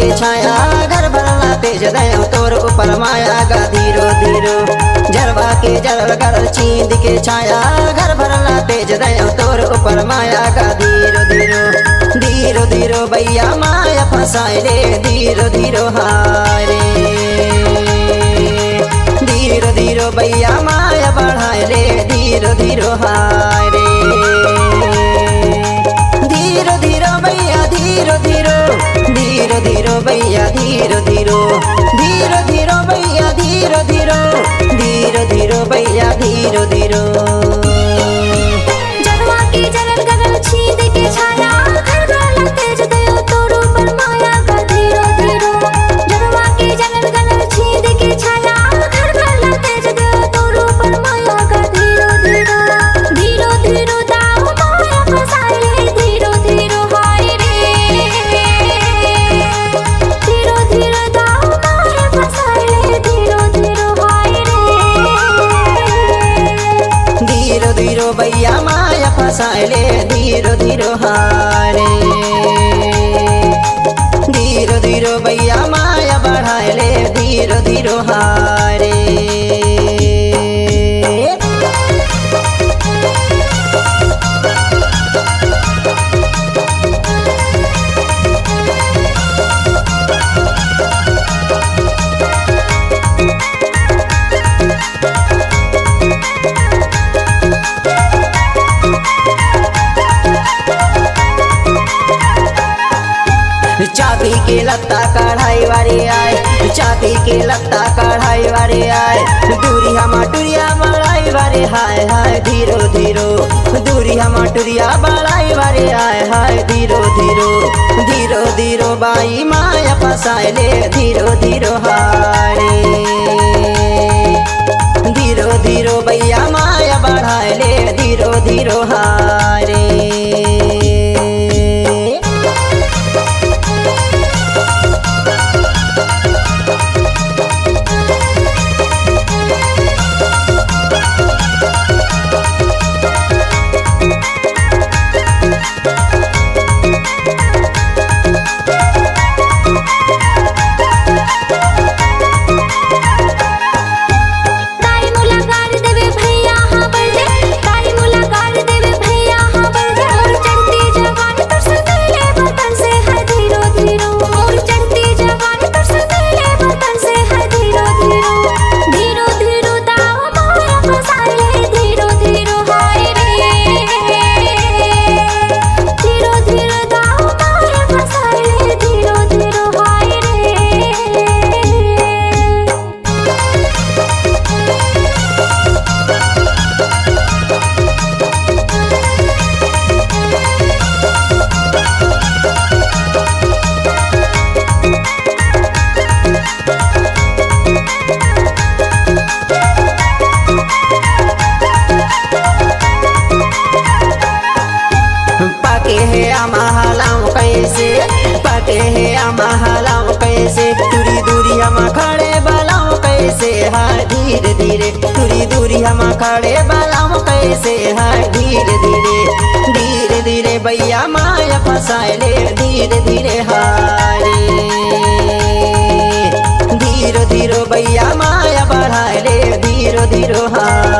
के छाया घर भरला तेज दयो तोर ऊपर माया गा धीरो धीरो। जरवा के जरल गरल चींद के छाया घर भरला तेज दयो तोर ऊपर माया गा धीरो धीरो। धीरो धीरो भैया माया फसाए रे धीरो धीरो हाय रे। धीरो धीरो भैया माया बढ़ाए रे धीरो धीरो हाय रे। धीरो धीरो भैया धीरो धीरो। धीरो धीरो भैया धीरो धीरो। धीरो धीरो भैया धीरो धीरो। धीरो धीरो भैया धीरो धीरो। जरवा के जरल गरल छींद के छाया घर भरला तेज दयो तोर ऊपर माया गा धीरो धीरो। जरवा के जरल गरल छींद के छाया घर भरला तेज दयो तोर ऊपर माया गा धीरो धीरो। धीरो धीरो दाव माया फसाए रे धीरो धीरो हाय रे। धीरो धीरो दाव माया फसाए रे धीरो धीरो हाय रे। धीरो धीरो भैया माया फसाए ले धीरो धीरो हाय रे। धीरो धीरो भैया माया बढ़ाए ले धीरो धीरो हाय रे। चाबी के लत्ता कढ़ाई वाले आए। चाबी के लत्ता कढ़ाई वाले आए। दूरी हम टुरिया बड़ाई वाले हाय हाय धीरो धीरो। दूरी हम टुरिया बड़ाई वाले आए हाय धीरो धीरो। धीरो धीरो बाई माया फसाए ले धीरो धीरो हाय रे। धीरो धीरो भैया माया बढ़ाए ले धीरो धीरो हाय रे। ताई मुलाकात देवे भैया हाँ बलदे। ताई मुलाकात देवे भैया हाँ बलदे। मोर चढ़ती जवानी तोर संगले बतन से है धीरो धीरो। मोर चढ़ती जवानी तोर संगले बतन से है धीरो धीरो। धीरो धीरो दाव माया फसाए ले धीरो धीरो हाय रे। धीरो धीरो दाव माया फसाए ले धीरो धीरो हाय रे। पाके है अमहलाऊ कैसे। पाके है अमहलाऊ कैसे। दूरी दूरी हम खड़े बलाऊ कैसे हाय धीरे धीरे। दूरी दूरी हम खड़े बलाऊ कैसे हाय धीरे धीरे। धीरे धीरे भैया माया फसाए ले धीरे धीरे हाय रे। धीरो धीरो भैया माया बढ़ाए ले धीरो धीरो हाय।